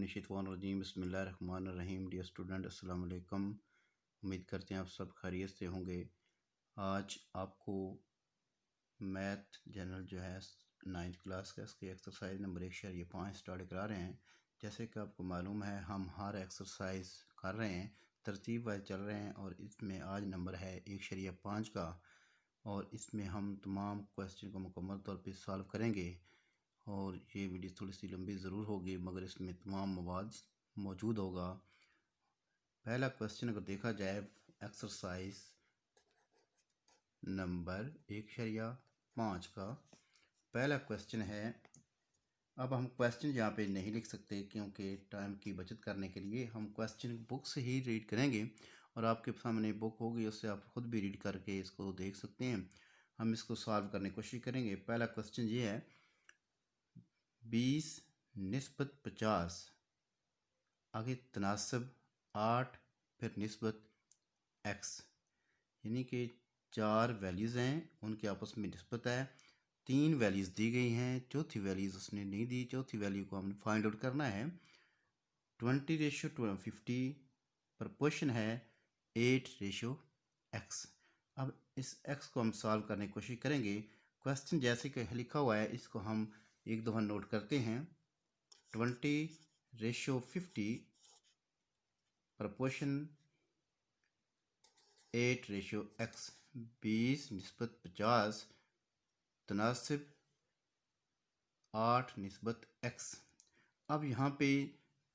मिनशैतानिर्रजीम बिस्मिल्लाहिर्रहमानिर्रहीम। Dear student, अस्सलाम वालेकुम। उम्मीद करते हैं आप सब खैरियत से होंगे। आज आपको मैथ जनरल जो है 9th क्लास का इसकी एक्सरसाइज नंबर 1.5 स्टार्ट करा रहे हैं। जैसे कि आपको मालूम है हम हर एक्सरसाइज कर रहे हैं, तरतीब वाइज चल रहे हैं और इसमें आज नंबर है 1.5 का और इसमें हम तमाम क्वेश्चन को मुकम्मल तौर पर सॉल्व करेंगे। और ये वीडियो थोड़ी सी लंबी ज़रूर होगी मगर इसमें तमाम मवाद मौजूद होगा। पहला क्वेश्चन अगर देखा जाए एक्सरसाइज नंबर 1.5 का पहला क्वेश्चन है। अब हम क्वेश्चन यहाँ पे नहीं लिख सकते क्योंकि टाइम की बचत करने के लिए हम क्वेश्चन बुक से ही रीड करेंगे और आपके सामने बुक होगी, उससे आप खुद भी रीड करके इसको देख सकते हैं। हम इसको सॉल्व करने की कोशिश करेंगे। पहला क्वेश्चन ये है 20/50, आगे तनासब 8 फिर निस्बत x, यानी कि 4 वैल्यूज़ हैं, उनके आपस में निस्बत है। 3 वैल्यूज़ दी गई हैं, चौथी वैल्यूज़ उसने नहीं दी। चौथी वैल्यू को हमने फाइंड आउट करना है। 20/50 प्रपोर्शन है 8/x। अब इस x को हम सॉल्व करने की कोशिश करेंगे। क्वेश्चन जैसे कि लिखा हुआ है इसको हम एक दफ़ा नोट करते हैं। 20/50 प्रपोर्शन 8/x, 20/50 तनासिब 8/x। अब यहाँ पे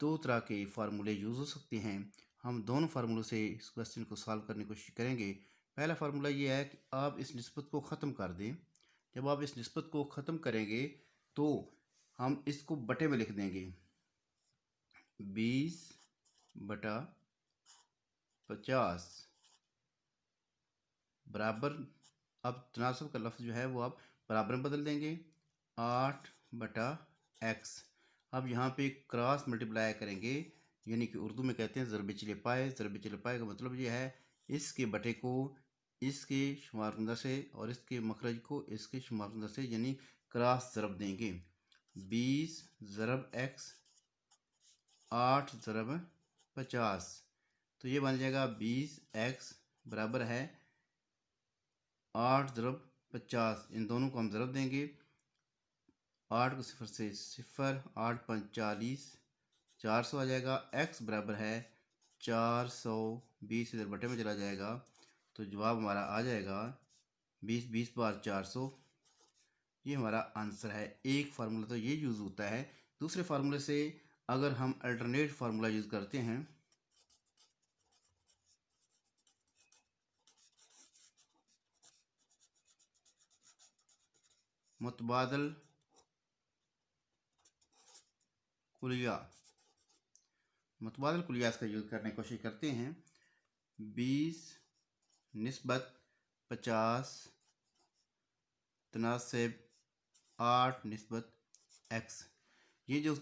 दो तरह के फार्मूले यूज़ हो सकते हैं। हम दोनों फार्मूलों से इस क्वेश्चन को सॉल्व करने की कोशिश करेंगे। पहला फार्मूला ये है कि आप इस निस्बत को ख़त्म कर दें। जब आप इस निस्बत को ख़त्म करेंगे तो हम इसको बटे में लिख देंगे 20/50 बराबर, अब तनासब का लफ्ज़ जो है वो आप बराबर में बदल देंगे 8/x। अब यहाँ पे क्रॉस मल्टीप्लाई करेंगे, यानी कि उर्दू में कहते हैं ज़रब चले पाए। ज़रब चले पाए का मतलब ये है इसके बटे को इसके शुमारकुंदा से और इसके मखरज को इसके शुमारकुंदा से, यानी क्रॉस ज़रब देंगे। 20 ज़रब x 8 ज़रब 50, तो ये बन जाएगा 20x बराबर है 8 ज़रब 50। इन दोनों को हम ज़रब देंगे। 8 को 0 से 0, 8 5 40, 400 आ जाएगा। x बराबर है 400, 20 इधर बटे में चला जाएगा तो जवाब हमारा आ जाएगा 20 बार 400। ये हमारा आंसर है। एक फार्मूला तो ये यूज़ होता है। दूसरे फार्मूले से अगर हम अल्टरनेट फार्मूला यूज़ करते हैं, मुतबादल कुलिया, मुतबादल कुलिया का यूज़ करने की कोशिश करते हैं। 20/50 तनासिब 8/x। ये जो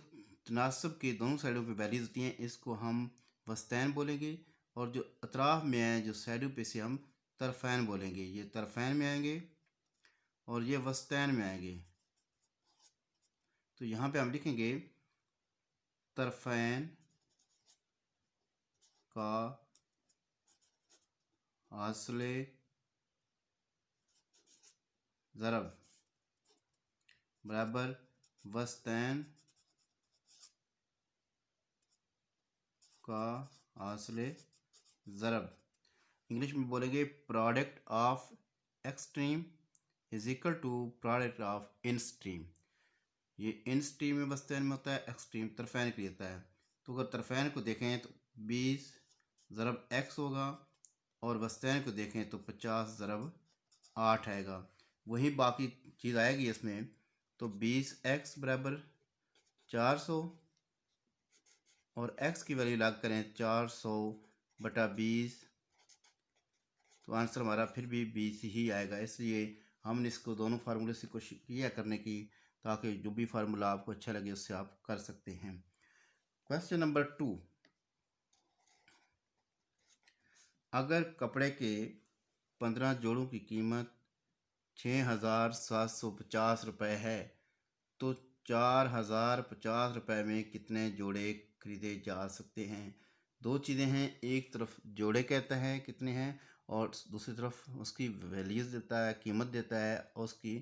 तनासब के दोनों साइडों पे वैल्यूज होती हैं इसको हम वस्तैन बोलेंगे और जो अतराफ में हैं जो साइडों पे से हम तरफ़ैन बोलेंगे। ये तरफ़ैन में आएंगे और ये वस्तैन में आएंगे। तो यहाँ पे हम लिखेंगे तरफ़ैन का हासिले ज़रब बराबर वस्तैन का हासिले ज़रब। इंग्लिश में बोलेंगे product of extreme is equal to product of in stream. ये इन स्ट्रीम में वस्तैन में होता है, एक्सट्रीम तरफ़ैन के लिए होता है। तो अगर तरफ़ैन को देखें तो 20 ज़रब x होगा और वस्तैन को देखें तो 50 ज़रब 8 आएगा। वही बाकी चीज़ आएगी इसमें। तो 20x बराबर 400 और x की वैल्यू लगा करें 400/20, तो आंसर हमारा फिर भी 20 ही आएगा। इसलिए हमने इसको दोनों फार्मूले से कोशिश किया करने की ताकि जो भी फार्मूला आपको अच्छा लगे उससे आप कर सकते हैं। क्वेश्चन नंबर 2, अगर कपड़े के 15 जोड़ों की कीमत 6,750 रुपये है तो 4050 रुपये में कितने जोड़े खरीदे जा सकते हैं। दो चीज़ें हैं, एक तरफ जोड़े कहता है कितने हैं और दूसरी तरफ उसकी वैल्यूज़ देता है, कीमत देता है और उसकी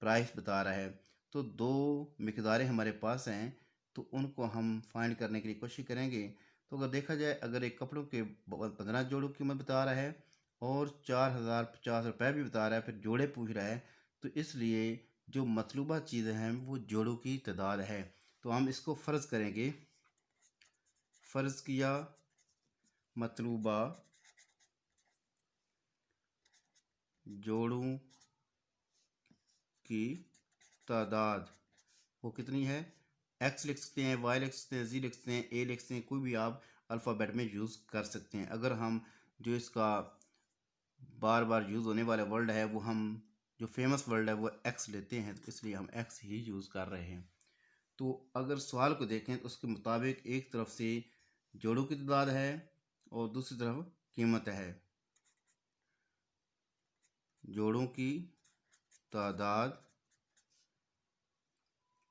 प्राइस बता रहा है। तो दो मिकदारें हमारे पास हैं, तो उनको हम फाइंड करने के लिए कोशिश करेंगे। तो अगर देखा जाए, अगर एक कपड़ों के 15 जोड़ों की कीमत बता रहा है और 4050 रुपये भी बता रहा है, फिर जोड़े पूछ रहा है, तो इसलिए जो मतलूबा चीज़ें हैं वो जोड़ों की तादाद है। तो हम इसको फ़र्ज़ करेंगे। फ़र्ज़ किया मतलूबा जोड़ों की तादाद वो कितनी है। एक्स लिख सकते हैं, वाई लिख सकते हैं, जी लिख सकते हैं, ए लिख सकते हैं, कोई भी आप अल्फ़ाबेट में यूज़ कर सकते हैं। अगर हम जो इसका बार बार यूज़ होने वाला वर्ड है वो हम जो फेमस वर्ड है वो एक्स लेते हैं, तो इसलिए हम एक्स ही यूज़ कर रहे हैं। तो अगर सवाल को देखें तो उसके मुताबिक एक तरफ से जोड़ों की तादाद है और दूसरी तरफ कीमत है। जोड़ों की तादाद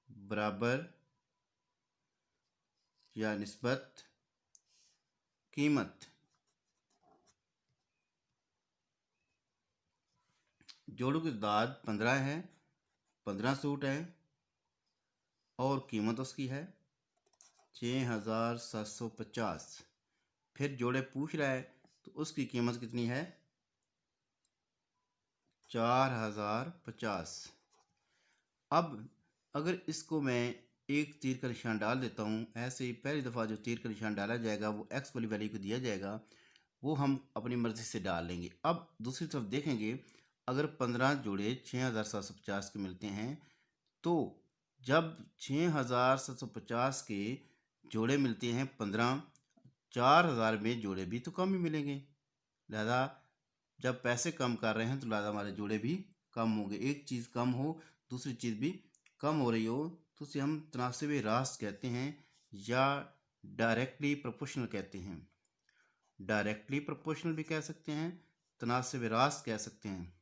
बराबर या निस्बत कीमत। जोड़ों की तादाद 15 है, 15 सूट है और कीमत उसकी है 6750। फिर जोड़े पूछ रहा है तो उसकी कीमत कितनी है 4050। अब अगर इसको मैं एक तीर का निशान डाल देता हूँ, ऐसे ही पहली दफ़ा जो तीर का निशान डाला जाएगा वो एक्स वाली वैल्यू को दिया जाएगा, वो हम अपनी मर्ज़ी से डाल लेंगे। अब दूसरी तरफ देखेंगे, अगर 15 जोड़े 6750 के मिलते हैं, तो जब 6750 के जोड़े मिलते हैं 15, 4000 में जोड़े भी तो कम ही मिलेंगे। लिहाजा जब पैसे कम कर रहे हैं तो लिहाजा हमारे जोड़े भी कम होंगे। एक चीज़ कम हो, दूसरी चीज़ भी कम हो रही हो, तो उसे हम तनासिब रास्त कहते हैं या डायरेक्टली प्रोपोर्शनल कहते हैं। डायरेक्टली प्रोपोर्शनल भी कह सकते हैं, तनासिब रास्त कह सकते हैं।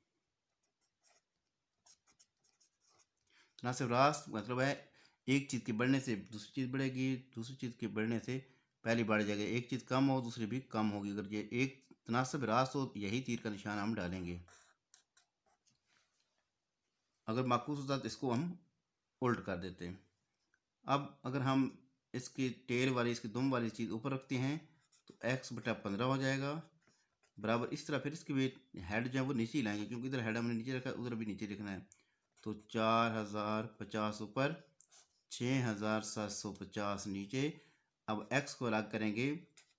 तनासिब रास्त मतलब है एक चीज़ के बढ़ने से दूसरी चीज़ बढ़ेगी, दूसरी चीज़ के बढ़ने से पहली बढ़ जाएगी। एक चीज़ कम हो दूसरी भी कम होगी। अगर ये एक तनासिब रास्त हो, यही तीर का निशान हम डालेंगे। अगर माकूस होता तो इसको हम उल्ट कर देते हैं। अब अगर हम इसकी टेल वाली, इसकी दुम वाली चीज़ ऊपर रखते हैं तो x/15 हो जाएगा बराबर। इस तरह फिर इसकी वेट हेड जो है वो नीचे ही लाएंगे, क्योंकि इधर हेड हमने नीचे रखा है, उधर भी नीचे लिखना है। तो 4050 ऊपर, 6750 नीचे। अब x को अलग करेंगे,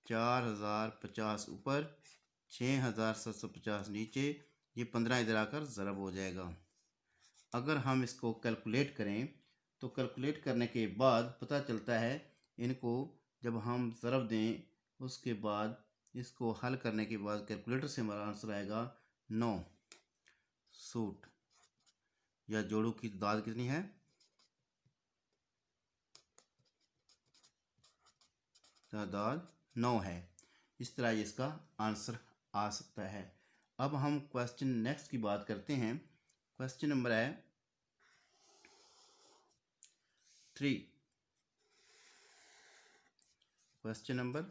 4050 ऊपर, 6750 नीचे। ये 15 इधर आकर ज़रब हो जाएगा। अगर हम इसको कैलकुलेट करें तो कैलकुलेट करने के बाद पता चलता है, इनको जब हम ज़रब दें उसके बाद इसको हल करने के बाद कैलकुलेटर से हमारा आंसर आएगा 9 सूट या जोड़ों की तादाद कितनी है, तादाद 9 है। इस तरह ये इसका आंसर आ सकता है। अब हम क्वेश्चन नेक्स्ट की बात करते हैं। क्वेश्चन नंबर है 3। क्वेश्चन नंबर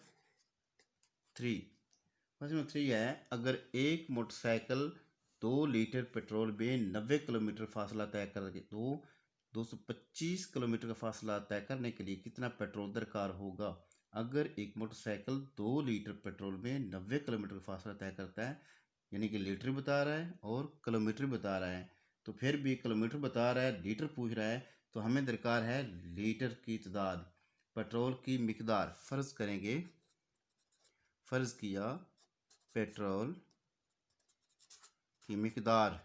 3 है, अगर एक मोटरसाइकिल 2 लीटर पेट्रोल में 90 किलोमीटर फासला तय करके तो 225 किलोमीटर का फासला तय करने के लिए कितना पेट्रोल दरकार होगा। अगर एक मोटरसाइकिल 2 लीटर पेट्रोल में 90 किलोमीटर का फासला तय करता है, यानी कि लीटर बता रहा है और किलोमीटर बता रहा है, तो फिर भी किलोमीटर बता रहा है, लीटर पूछ रहा है, तो हमें दरकार है लीटर की तादाद। पेट्रोल की मिकदार फ़र्ज़ करेंगे, फ़र्ज़ किया पेट्रोल की मिकदार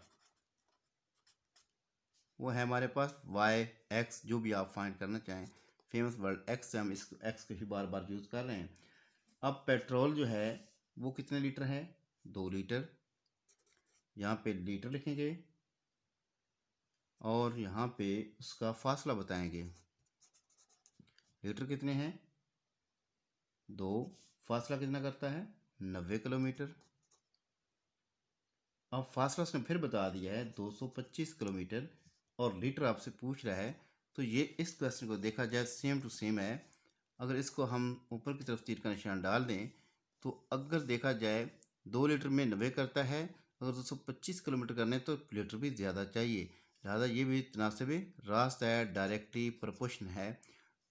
वो है हमारे पास y x, जो भी आप फाइंड करना चाहें। फेमस वर्ड x से हम इस x को ही बार बार यूज़ कर रहे हैं। अब पेट्रोल जो है वो कितने लीटर है, 2 लीटर। यहाँ पे लीटर लिखेंगे और यहाँ पे उसका फासला बताएंगे। लीटर कितने हैं, 2, फासला कितना करता है 90 किलोमीटर। अब फासला उसने फिर बता दिया है 225 किलोमीटर और लीटर आपसे पूछ रहा है तो ये इस क्वेश्चन को देखा जाए सेम टू सेम है। अगर इसको हम ऊपर की तरफ तीर का निशान डाल दें तो अगर देखा जाए 2 लीटर में 90 करता है, अगर 225 किलोमीटर करने तो लीटर भी ज़्यादा चाहिए, लिहाजा ये भी तनासिब रास्त है, डायरेक्टली प्रोपोर्शन है।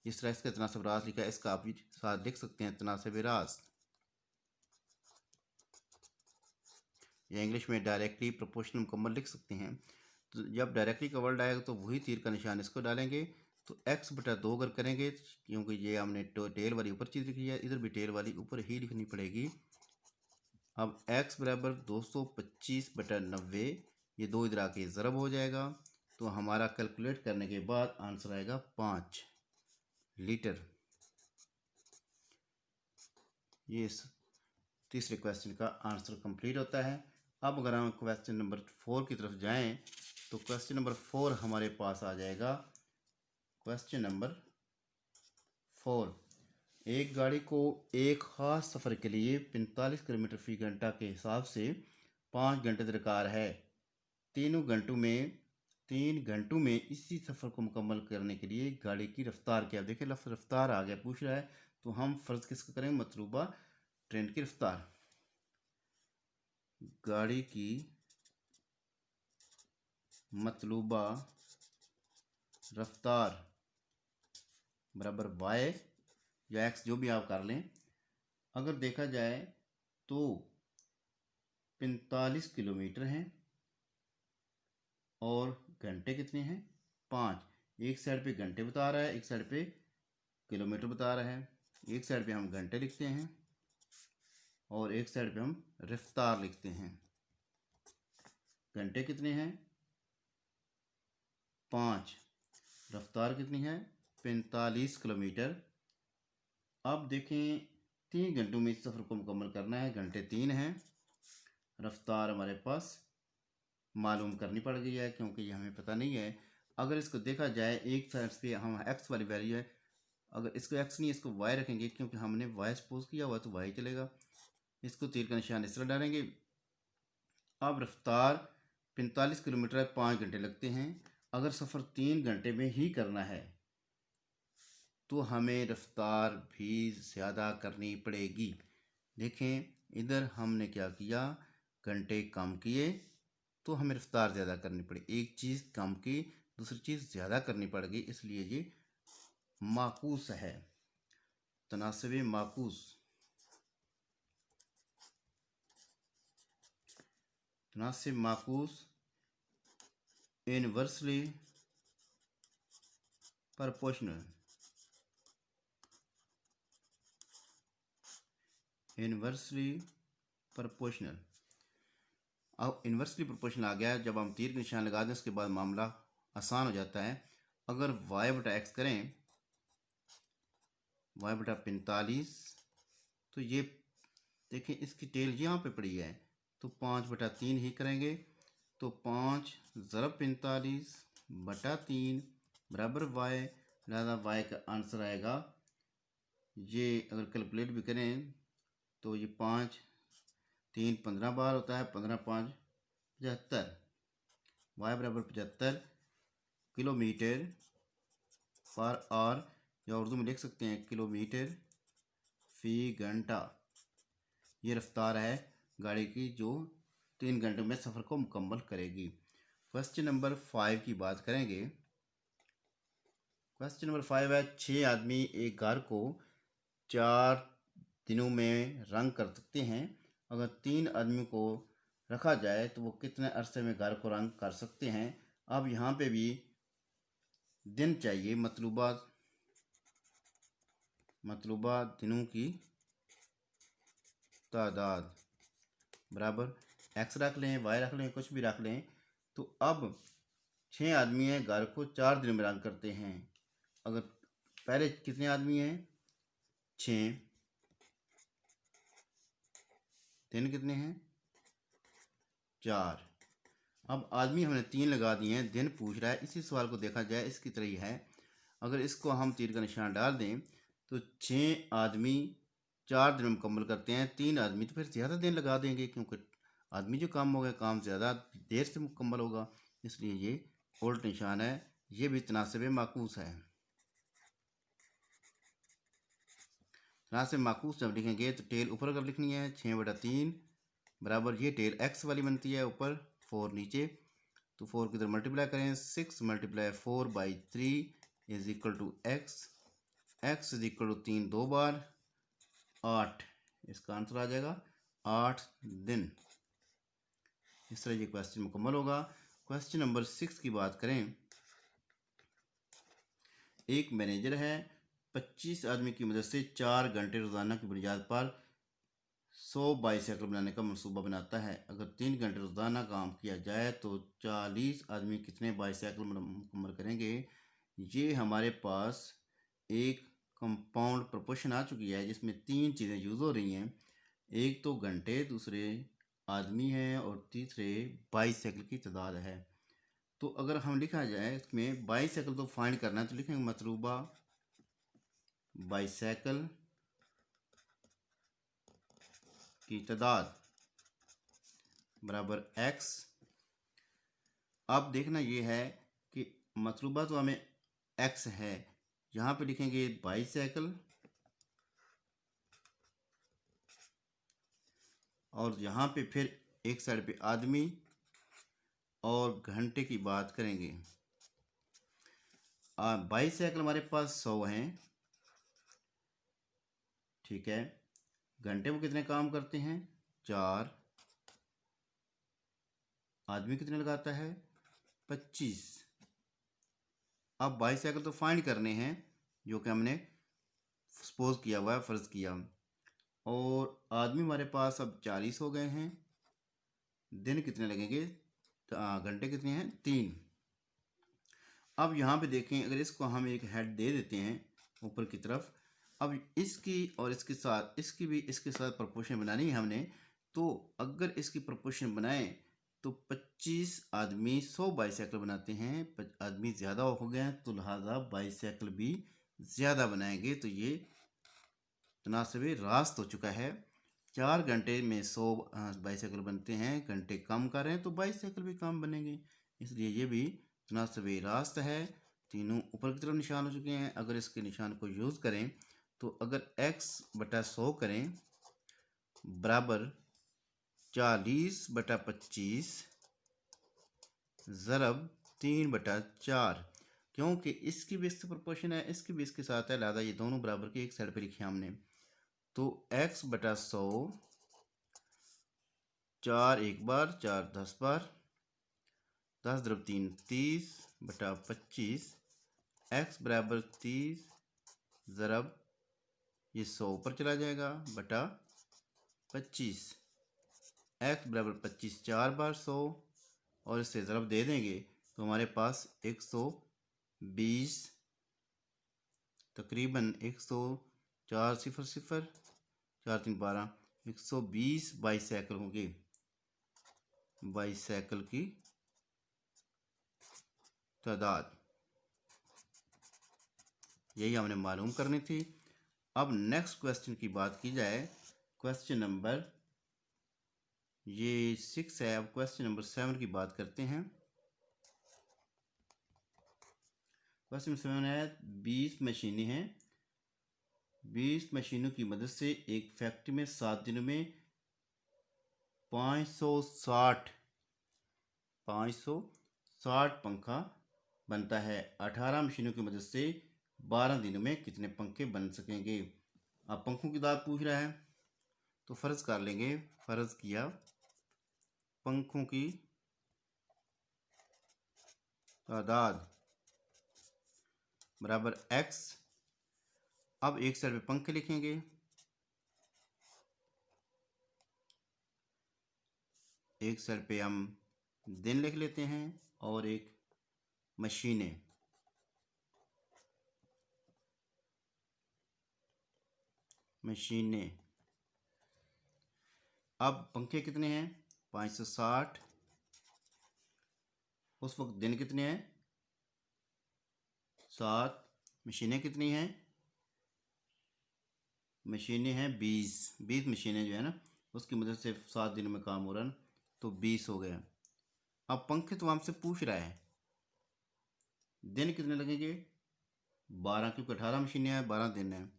इस तरह इसका तनासिब रास्त लिखा है, इसका आप साथ लिख सकते हैं तनासिब रास्त, या इंग्लिश में डायरेक्टली प्रोपोर्शनल मुकम्मल लिख सकते हैं। तो जब डायरेक्टली का वर्ड आएगा तो वही तीर का निशान इसको डालेंगे। तो x/2 अगर करेंगे, क्योंकि ये हमने टेल वाली ऊपर चीज़ लिखी है, इधर भी टेल वाली ऊपर ही लिखनी पड़ेगी। अब x बराबर 225/90, ये 2 इधर आके ज़रब हो जाएगा, तो हमारा कैलकुलेट करने के बाद आंसर आएगा 5 लीटर। ये तीसरे क्वेश्चन का आंसर कंप्लीट होता है। अब अगर हम क्वेश्चन नंबर 4 की तरफ जाएं तो क्वेश्चन नंबर 4 हमारे पास आ जाएगा। क्वेश्चन नंबर 4, एक गाड़ी को एक ख़ास सफ़र के लिए 45 किलोमीटर फी घंटा के हिसाब से 5 घंटे दरकार है। 3 घंटों में इसी सफ़र को मुकम्मल करने के लिए गाड़ी की रफ्तार क्या। देखिए लफ्ज़ रफ्तार आ गया, पूछ रहा है, तो हम फ़र्ज़ किसका करेंगे, मतलूबा ट्रेन की रफ्तार। गाड़ी की मतलूबा रफ्तार बराबर y या x, जो भी आप कर लें। अगर देखा जाए तो 45 किलोमीटर हैं और घंटे कितने हैं, 5। एक साइड पे घंटे बता रहा है, एक साइड पे किलोमीटर बता रहा है। एक साइड पे हम घंटे लिखते हैं और एक साइड पे हम रफ्तार लिखते हैं। घंटे कितने हैं, 5। रफ्तार कितनी है, 45 किलोमीटर। अब देखें 3 घंटों में इस सफ़र को मुकम्मल करना है, घंटे 3 हैं, रफ्तार हमारे पास मालूम करनी पड़ गई है क्योंकि ये हमें पता नहीं है। अगर इसको देखा जाए एक साइड से हम x वाली वैल्यू है, अगर इसको x नहीं इसको y रखेंगे, क्योंकि हमने y सपोज किया हुआ तो y चलेगा। इसको तीर का निशान इस तरह डालेंगे। अब रफ्तार 45 किलोमीटर है, 5 घंटे लगते हैं। अगर सफ़र 3 घंटे में ही करना है तो हमें रफ्तार भी ज़्यादा करनी पड़ेगी। देखें इधर हमने क्या किया, घंटे कम किए तो हमें रफ्तार ज़्यादा करनी पड़ी। एक चीज़ कम की, दूसरी चीज़ ज़्यादा करनी पड़ गई, इसलिए ये माकूस है, तनासिब माकूस। तनासिब माकूस इनवर्सली प्रोपोर्शनल, इनवर्सली प्रोपोर्शनल। अब इन्वर्सली प्रोपोर्शनल आ गया, जब हम तीर के निशान लगा दें उसके बाद मामला आसान हो जाता है। अगर y/x करें, y/45, तो ये देखें इसकी टेल यहाँ पे पड़ी है, तो 5/3 ही करेंगे, तो 5 ज़रब 45/3 बराबर y, लिहाजा y का आंसर आएगा, ये अगर कैलकुलेट भी करें तो ये 5 3 15 बार होता है, 15 5 75, y बराबर 75 किलोमीटर पर आवर, या उर्दू में लिख सकते हैं किलोमीटर फी घंटा। ये रफ्तार है गाड़ी की जो 3 घंटों में सफ़र को मुकम्मल करेगी। क्वेश्चन नंबर 5 की बात करेंगे। क्वेश्चन नंबर 5 है, 6 आदमी एक घर को 4 दिनों में रंग कर सकते हैं। अगर 3 आदमियों को रखा जाए तो वो कितने अरसे में घर को रंग कर सकते हैं। अब यहाँ पे भी दिन चाहिए, मतलूबा दिनों की तादाद बराबर x रख लें, y रख लें, कुछ भी रख लें। तो अब 6 आदमी हैं, घर को 4 दिन में रंग करते हैं। अगर पहले कितने आदमी हैं, 6, दिन कितने हैं, 4। अब आदमी हमने 3 लगा दिए हैं, दिन पूछ रहा है। इसी सवाल को देखा जाए इसकी तरह ही है। अगर इसको हम तीर का निशान डाल दें तो 6 आदमी 4 दिन में मुकम्मल करते हैं, 3 आदमी तो फिर ज़्यादा दिन लगा देंगे, क्योंकि आदमी जो काम हो गया काम ज़्यादा देर से मुकम्मल होगा, इसलिए ये उल्ट निशान है, ये भी तनासिब माकूस है। तनासिब माकूस जब लिखेंगे तो टेल ऊपर अगर लिखनी है 6/3 बराबर ये टेल एक्स वाली बनती है ऊपर 4 नीचे, तो 4 की इधर मल्टीप्लाई करें 6 × 4/3 is equal to x. X is equal to 3 2 बार 8, इसका आंसर आ जाएगा 8 दिन। इस तरह ये क्वेश्चन मुकम्मल होगा। क्वेश्चन नंबर 6 की बात करें, एक मैनेजर है 25 आदमी की मदद से 4 घंटे रोजाना की बुनियाद पर 100 बाईसाइकिल बनाने का मंसूबा बनाता है। अगर 3 घंटे रोजाना काम किया जाए तो 40 आदमी कितने बाईसाइकिल मुकम्मल करेंगे। ये हमारे पास एक कंपाउंड प्रोपोर्शन आ चुकी है जिसमें 3 चीज़ें यूज़ हो रही हैं। एक तो घंटे, दूसरे आदमी हैं और तीसरे बाईसाइकिल की तादाद है। तो अगर हम लिखा जाए इसमें बाईसाइकिल तो फाइंड करना है तो लिखेंगे मतलूबा बाईसाइकिल की तादाद बराबर एक्स। अब देखना ये है कि मतलूबा तो हमें एक्स है, यहाँ पे लिखेंगे बाईसाइकिल और यहाँ पे फिर एक साइड पे आदमी और घंटे की बात करेंगे। बाईसाइकिल हमारे पास 100 हैं, ठीक है। घंटे वो कितने काम करते हैं 4, आदमी कितने लगाता है 25। अब बाईसाइकिल तो फाइंड करने हैं जो कि हमने सपोज किया हुआ है, फ़र्ज़ किया, और आदमी हमारे पास अब 40 हो गए हैं। दिन कितने लगेंगे, घंटे कितने हैं 3। अब यहाँ पे देखें, अगर इसको हम एक हेड दे देते हैं ऊपर की तरफ, अब इसकी और इसके साथ इसकी भी इसके साथ प्रोपोर्शन बनानी है हमने। तो अगर इसकी प्रोपोर्शन बनाएं तो 25 आदमी 100 बाईसाइकिल बनाते हैं, आदमी ज़्यादा हो गए हैं तो लिहाजा बाईसाइकिल भी ज़्यादा बनाएंगे। तो ये तनासब रास्त हो चुका है। 4 घंटे में 100 बाईसाइकिल बनते हैं, घंटे कम कर रहे हैं तो बाईसाइकिल भी कम बनेंगे, इसलिए ये भी तनासब रास्त है। तीनों ऊपर की तरफ निशान हो चुके हैं। अगर इसके निशान को यूज़ करें तो अगर x/100 करें बराबर 40/25 ज़रब 3/4, क्योंकि इसकी भी इससे प्रोपोर्शन है, इसकी भी इसके साथ है, लिहाजा ये दोनों बराबर के एक साइड पे लिखे हमने। तो x/100 4 एक बार, 4 10 बार, 10 × 3 30/25, x बराबर 30 ज़रब ये 100 ऊपर चला जाएगा बटा 25, x बराबर 25 4 बार 100 और इससे ज़रब दे देंगे तो हमारे पास 120 तकरीबन 104 0 0 4 3 12 120 बाईसाइकिल होंगे। बाईसाइकिल की तादाद यही हमने मालूम करनी थी। अब नेक्स्ट क्वेश्चन की बात की जाए, क्वेश्चन नंबर ये 6 है। अब क्वेश्चन नंबर 7 की बात करते हैं। क्वेश्चन 7 है 20 मशीनें हैं। 20 मशीनों की मदद से एक फैक्ट्री में 7 दिनों में 560 पंखा बनता है। 18 मशीनों की मदद से 12 दिनों में कितने पंखे बन सकेंगे। अब पंखों की तादाद पूछ रहा है तो फ़र्ज़ कर लेंगे, फ़र्ज़ किया पंखों की तादाद बराबर x। अब एक साइड पे पंखे लिखेंगे, एक साइड पे हम दिन लिख लेते हैं और एक मशीनें। अब पंखे कितने हैं 560, उस वक्त दिन कितने हैं 7, मशीनें कितनी हैं, मशीनें हैं 20 मशीनें जो है ना उसकी मदद से 7 दिनों में काम हो रहा है तो 20 हो गया। अब पंखे तो हमसे पूछ रहा है दिन कितने लगेंगे? 12, क्योंकि 18 मशीनें हैं, 12 दिन हैं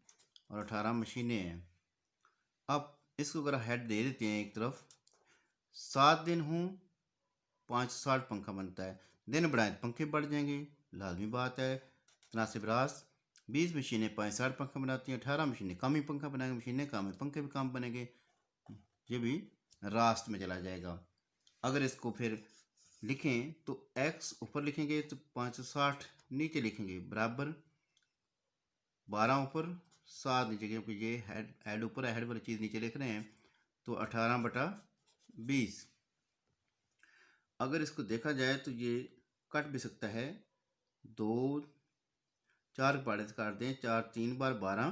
और 18 मशीनें हैं। अब इसको अगर हेड दे देते हैं एक तरफ, 7 दिन हों 560 पंखा बनता है। दिन बढ़ाएं तो पंखे बढ़ जाएंगे, लाजमी बात है। तनासिब रास 20 मशीनें 65 पंखा बनाती हैं, 18 मशीनें कम ही पंखा बनाएंगे, मशीनें कम है पंखे भी कम बनेंगे, ये भी रास्त में चला जाएगा। अगर इसको फिर लिखें तो x ऊपर लिखेंगे तो 560 नीचे लिखेंगे, बराबर 12 ऊपर 7 नीचे, क्योंकि ये हेड ऊपर है, हेड वाली चीज़ नीचे लिख रहे हैं, तो 18/20। अगर इसको देखा जाए तो ये कट भी सकता है, 2 4 पार्ट काट दें, 4 3 बार 12,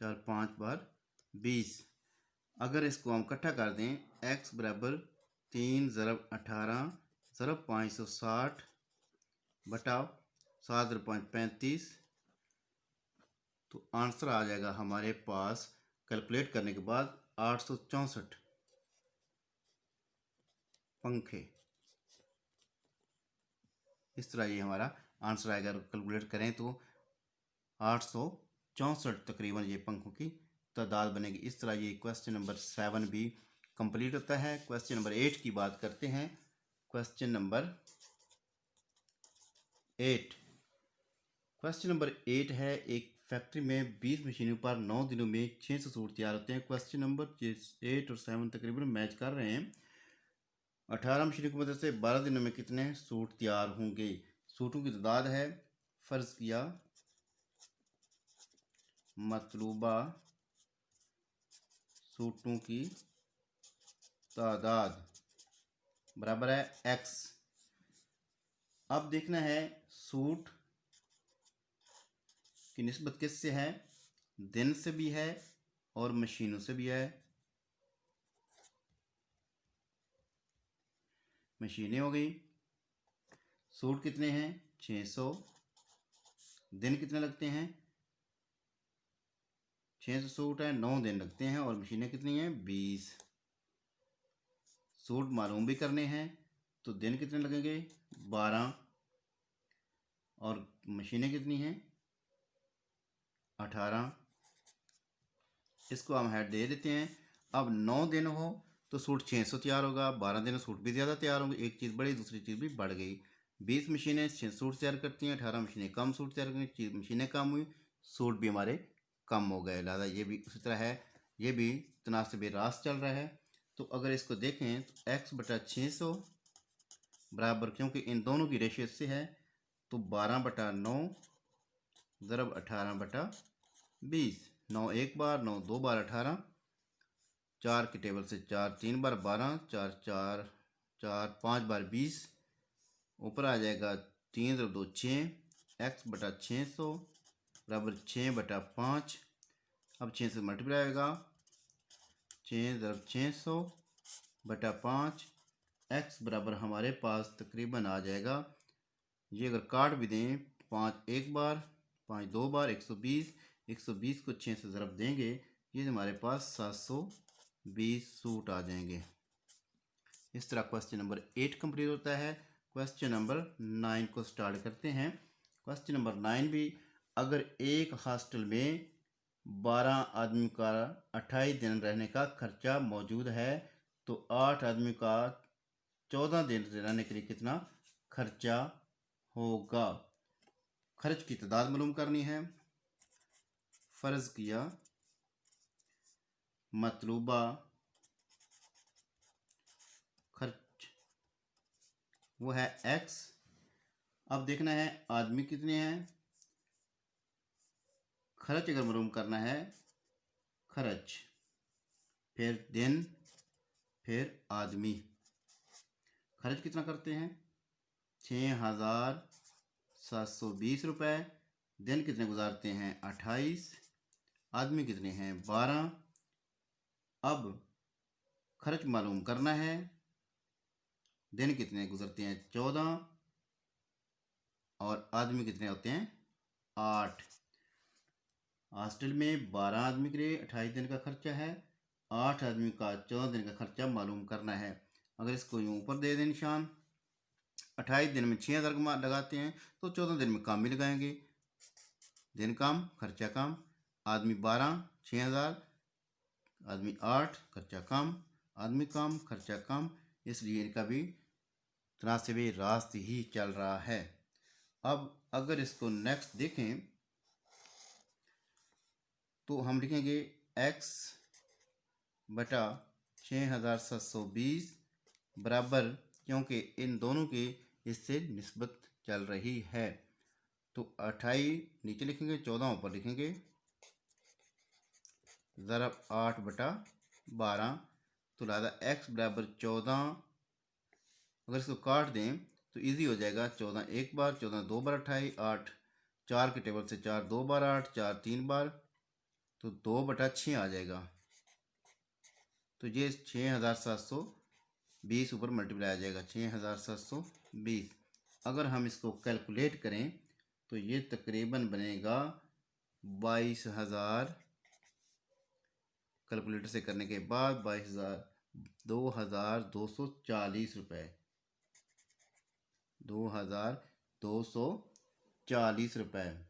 4 5 बार 20। अगर इसको हम इकट्ठा कर दें, x बराबर 3 ज़रब 18 ज़रब 560 बटा 7 ज़रब 5 35, तो आंसर आ जाएगा हमारे पास कैलकुलेट करने के बाद 864 पंखे। इस तरह ये हमारा आंसर आएगा। कैलकुलेट करें तो 864 तकरीबन ये पंखों की तादाद बनेगी। इस तरह ये क्वेश्चन नंबर 7 भी कंप्लीट होता है। क्वेश्चन नंबर 8 की बात करते हैं। क्वेश्चन नंबर 8 है, एक फैक्ट्री में 20 मशीनों पर 9 दिनों में 600 सूट तैयार होते हैं। क्वेश्चन नंबर 8 और 7 तकरीबन मैच कर रहे हैं। 18 मशीनों की मदद से 12 दिनों में कितने सूट तैयार होंगे? सूटों की तादाद है, फर्ज किया मतलूबा सूटों की तादाद बराबर है x। अब देखना है सूट की निस्बत किससे है, दिन से भी है और मशीनों से भी है। मशीनें हो गई, सूट कितने हैं 600, दिन कितने लगते हैं 600 सूट है 9 दिन लगते हैं, और मशीनें कितनी हैं 20। सूट मालूम भी करने हैं तो दिन कितने लगेंगे 12, और मशीनें कितनी हैं 18। इसको हम हेड दे देते हैं। अब 9 दिन हो तो सूट 600 तैयार होगा, 12 दिन सूट भी ज़्यादा तैयार होंगे, एक चीज़ बढ़ी दूसरी चीज़ भी बढ़ गई। 20 मशीनें 6 सूट तैयार करती हैं, 18 मशीनें कम सूट तैयार करती हैं, मशीनें कम हुई, सूट भी हमारे कम हो गए। लिहाजा ये भी उसी तरह है, ये भी तनासिब रास्त चल रहा है। तो अगर इसको देखें तो x/600 बराबर, क्योंकि इन दोनों की रेशियो से है, तो 12/9 ज़रब 18/20। 9 एक बार, 9 2 बार 18, 4 की टेबल से 4 3 बार 12, 4 4 4 5 बार 20, ऊपर आ जाएगा 3 ज़रब 2 6, x/600 बराबर 6/5। अब 6 से मल्टीप्लाई आएगा, 6 ज़रब 600 बटा 5, x बराबर हमारे पास तकरीबन आ जाएगा, ये अगर काट भी दें, 5 एक बार 5 2 बार 120, 120 को 6 से ज़रब देंगे, ये हमारे पास 720 सूट आ जाएंगे। इस तरह क्वेश्चन नंबर 8 कंप्लीट होता है। क्वेश्चन नंबर 9 को स्टार्ट करते हैं। क्वेश्चन नंबर 9 भी, अगर एक हॉस्टल में 12 आदमी का 28 दिन रहने का खर्चा मौजूद है तो 8 आदमी का 14 दिन रहने के लिए कितना खर्चा होगा? खर्च की तादाद मालूम करनी है। फर्ज किया मतलूबा खर्च वो है x। अब देखना है आदमी कितने हैं, खर्च अगर मालूम करना है, खर्च फिर दिन फिर आदमी। खर्च कितना करते हैं 6,720 रुपये, दिन कितने गुजारते हैं 28, आदमी कितने हैं 12। अब खर्च मालूम करना है, दिन कितने गुजरते हैं 14, और आदमी कितने होते हैं 8। हॉस्टल में 12 आदमी के लिए 28 दिन का खर्चा है, 8 आदमी का 14 दिन का खर्चा मालूम करना है। अगर इसको यूँ ऊपर दे दें निशान, 28 दिन में 6000 लगाते हैं तो 14 दिन में काम भी लगाएंगे। दिन कम खर्चा कम, आदमी 12 6000, आदमी 8 खर्चा कम, आदमी कम खर्चा कम, इसलिए इनका भी तनासिबी रास्त ही चल रहा है। अब अगर इसको नेक्स्ट देखें तो हम लिखेंगे x बटा 6720 बराबर, क्योंकि इन दोनों की इससे निस्बत चल रही है तो 28 नीचे लिखेंगे, 14 ऊपर लिखेंगे, ज़रब 8 बटा 12, तो लिहाजा x बराबर 14। अगर इसको काट दें तो इजी हो जाएगा। 14 एक बार, 14 दो बार 28, 8 4 के टेबल से 4 दो बार 8, 4 तीन बार, तो 2 बटा 6 आ जाएगा। तो ये 6720 ऊपर मल्टीप्लाई आ जाएगा, 6720। अगर हम इसको कैलकुलेट करें तो ये तकरीबन बनेगा 22,000, कैलकुलेटर से करने के बाद 22,240 रुपये, 2240 रुपये।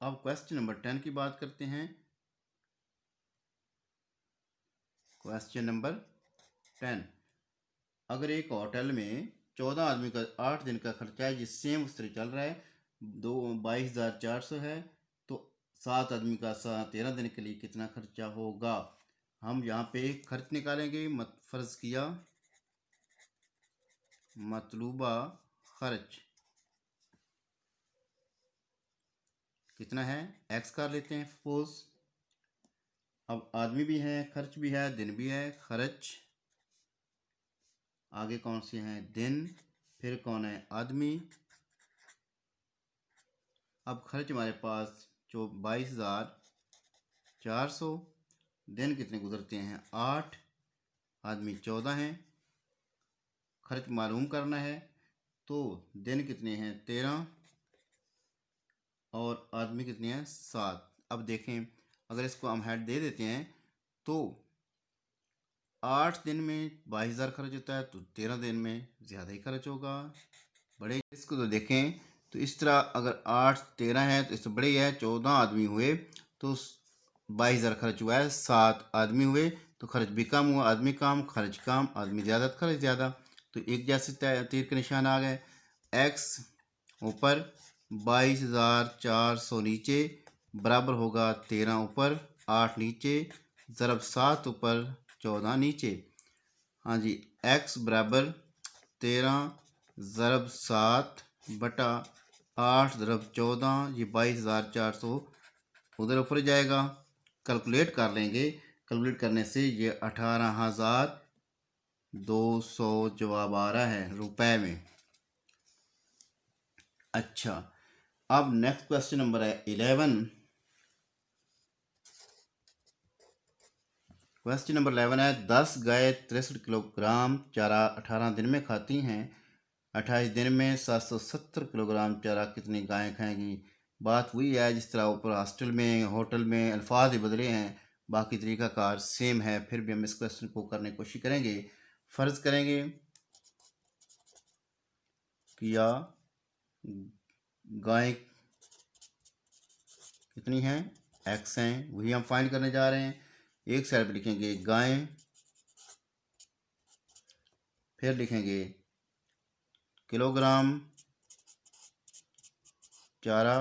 अब क्वेश्चन नंबर 10 की बात करते हैं। क्वेश्चन नंबर 10, अगर एक होटल में 14 आदमी का 8 दिन का खर्चा है, जिस सेम उस तरह चल रहा है, 22,400 है, तो 7 आदमी का 13 दिन के लिए कितना खर्चा होगा। हम यहाँ पे खर्च निकालेंगे। फर्ज किया मतलूबा खर्च कितना है, x कर लेते हैं सपोज। अब आदमी भी है, खर्च भी है, दिन भी है। खर्च आगे कौन से हैं, दिन, फिर कौन है, आदमी। अब खर्च हमारे पास 22,400, दिन कितने गुजरते हैं, 8, आदमी 14 हैं। खर्च मालूम करना है तो दिन कितने हैं, 13, और आदमी कितने हैं, 7। अब देखें, अगर इसको हम हेड दे देते हैं तो 8 दिन में 22,000 खर्च होता है, तो 13 दिन में ज़्यादा ही खर्च होगा, बड़े। इसको तो देखें तो इस तरह, अगर 8 13 है तो इससे बड़े ही है। 14 आदमी हुए तो 22,000 खर्च हुआ है, 7 आदमी हुए तो खर्च भी कम हुआ, आदमी कम खर्च कम, आदमी ज़्यादा खर्च ज़्यादा, तो एक जैसे तीर के निशान आ गए। x ऊपर 22,400 नीचे बराबर होगा 13 ऊपर 8 नीचे, ज़रब 7 ऊपर 14 नीचे। हाँ जी, x बराबर 13 ज़रब 7 बटा 8 ज़रब 14, ये 22,400 उधर ऊपर जाएगा। कैलकुलेट कर लेंगे, कैलकुलेट करने से ये 18,200 जवाब आ रहा है रुपए में। अच्छा, अब नेक्स्ट क्वेश्चन नंबर है 11। क्वेश्चन नंबर 11 है, 10 गाय 63 किलोग्राम चारा 18 दिन में खाती हैं, 28 दिन में 770 किलोग्राम चारा कितनी गायें खाएंगी। बात वही है जिस तरह ऊपर हॉस्टल में, होटल में अल्फाज ही बदले हैं, बाकी तरीक़ाकार सेम है। फिर भी हम इस क्वेश्चन को करने की कोशिश करेंगे। फ़र्ज़ करेंगे कि या गायें कितनी हैं, x हैं, वही हम फाइंड करने जा रहे हैं। एक साइड पर लिखेंगे गायें, फिर लिखेंगे किलोग्राम चारा,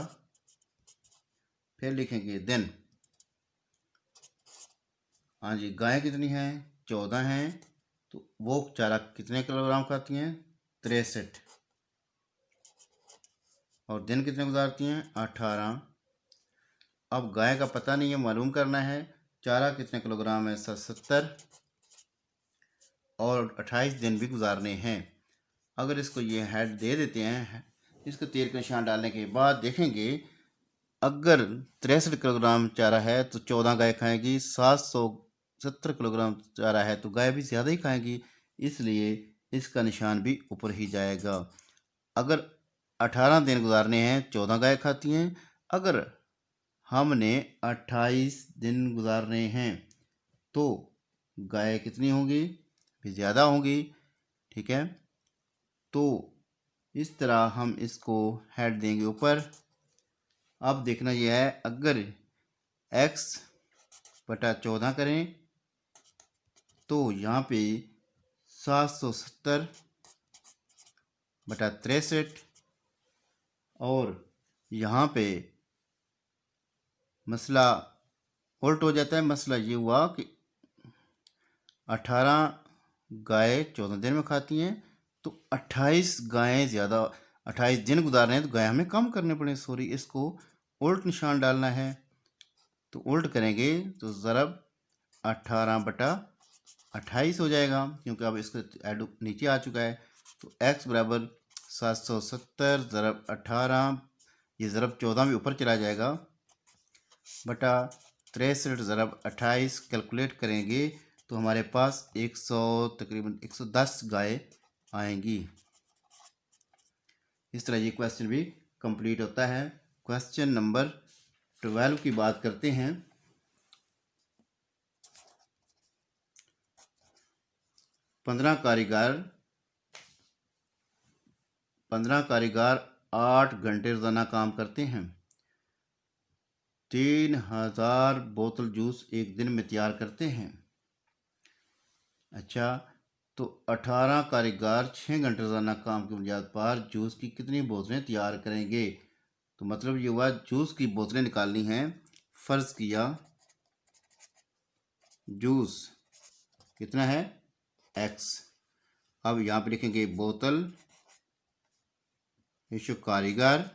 फिर लिखेंगे दिन। हाँ जी, गायें कितनी हैं, 14 हैं, तो वो चारा कितने किलोग्राम खाती हैं, 63, और दिन कितने गुजारती हैं, 18। अब गाय का पता नहीं है, मालूम करना है। चारा कितने किलोग्राम है, 770, और 28 दिन भी गुजारने हैं। अगर इसको ये हेड दे देते हैं, इसको तीर का निशान डालने के बाद देखेंगे, अगर 63 किलोग्राम चारा है तो 14 गाय खाएगी, 770 किलोग्राम चारा है तो गाय भी ज़्यादा ही खाएगी, इसलिए इसका निशान भी ऊपर ही जाएगा। अगर 18 दिन गुजारने हैं, 14 गाय खाती हैं। अगर हमने 28 दिन गुजारने हैं तो गाय कितनी होंगी, भी ज़्यादा होंगी, ठीक है। तो इस तरह हम इसको हेड देंगे ऊपर। अब देखना यह है, अगर x बटा 14 करें तो यहाँ पे 770 बटा 63, और यहाँ पे मसला उल्ट हो जाता है। मसला ये हुआ कि 18 गाय 14 दिन में खाती हैं, तो 28 गायें ज़्यादा 28 दिन गुजार रहे हैं, तो गाय हमें कम करने पड़े। सॉरी, इसको उल्ट निशान डालना है। तो उल्ट करेंगे तो ज़रब 18 बटा 28 हो जाएगा, क्योंकि अब इसका एड नीचे आ चुका है। तो x बराबर 770 ज़रब 18, ये ज़रब 14 में ऊपर चला जाएगा, बटा 63 ज़रब 28। कैलकुलेट करेंगे तो हमारे पास तकरीबन 110 गाय आएंगी। इस तरह ये क्वेश्चन भी कंप्लीट होता है। क्वेश्चन नंबर 12 की बात करते हैं। 15 कारीगर 8 घंटे रोजाना काम करते हैं। 3000 बोतल जूस एक दिन में तैयार करते हैं। अच्छा, तो 18 कारीगर 6 घंटे रोजाना काम की बुनियाद पर जूस की कितनी बोतलें तैयार करेंगे? तो मतलब ये हुआ, जूस की बोतलें निकालनी हैं। फर्ज किया जूस कितना है x। अब यहाँ पे लिखेंगे बोतल रेशो कारीगर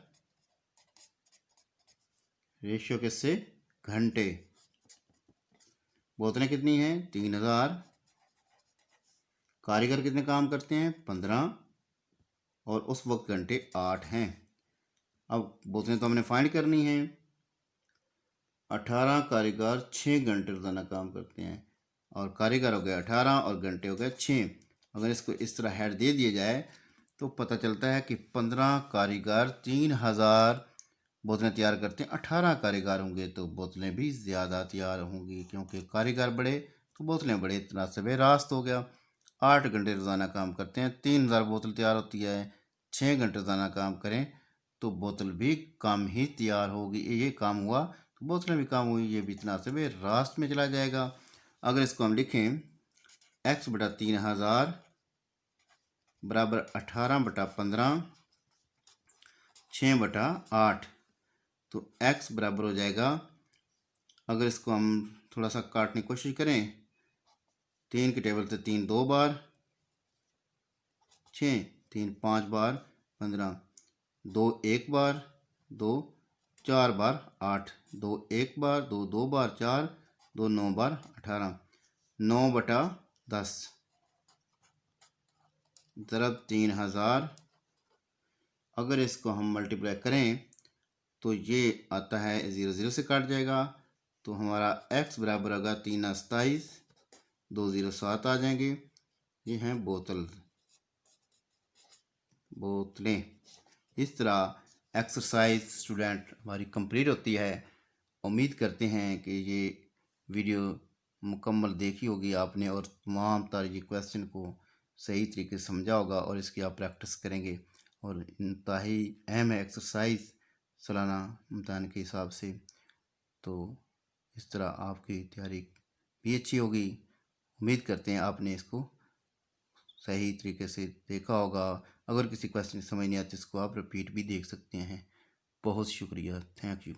रेशो किससे घंटे। बोतलें कितनी हैं 3000, कारीगर कितने काम करते हैं 15, और उस वक्त घंटे 8 हैं। अब बोतलें तो हमने फाइंड करनी हैं। 18 कारीगर 6 घंटे रोजाना काम करते हैं, और कारीगर हो गए 18 और घंटे हो गए 6। अगर इसको इस तरह हेड दे दिया जाए तो पता चलता है कि 15 कारीगर 3000 बोतलें तैयार करते हैं। 18 कारीगर होंगे तो बोतलें भी ज़्यादा तैयार होंगी, क्योंकि कारीगर बड़े तो बोतलें बड़े। इतना से रास्त हो गया। 8 घंटे रोज़ाना काम करते हैं, 3000 बोतल तैयार होती है। 6 घंटे रोज़ाना काम करें तो बोतल भी कम ही तैयार होगी। ये काम हुआ तो बोतलें भी कम हुई, ये भी इतना से रास्त में चला जाएगा। अगर इसको हम लिखें x बटा 3000 बराबर 18 बटा 15 6 बटा 8, तो x बराबर हो जाएगा, अगर इसको हम थोड़ा सा काटने की कोशिश करें, 3 के टेबल से 3 2 बार, 6 3 5 बार, 15 2 1 बार, 2 4 बार 8, 2 1 बार, 2 2 बार 4, 2 9 बार 18, 9 बटा 10 ज़रब 3000। अगर इसको हम मल्टीप्लाई करें तो ये आता है 0 0 से काट जाएगा, तो हमारा x बराबर होगा 3 27, 2 0 7 आ जाएंगे। ये हैं बोतलें। इस तरह एक्सरसाइज स्टूडेंट हमारी कंप्लीट होती है। उम्मीद करते हैं कि ये वीडियो मुकम्मल देखी होगी आपने, और तमाम तरह ये क्वेश्चन को सही तरीके से समझा होगा, और इसकी आप प्रैक्टिस करेंगे। और इंतहाई अहम है एक्सरसाइज सालाना इम्तहान के हिसाब से। तो इस तरह आपकी तैयारी भी अच्छी होगी। उम्मीद करते हैं आपने इसको सही तरीके से देखा होगा। अगर किसी क्वेश्चन समझ नहीं आती इसको आप रिपीट भी देख सकते हैं। बहुत शुक्रिया, थैंक यू।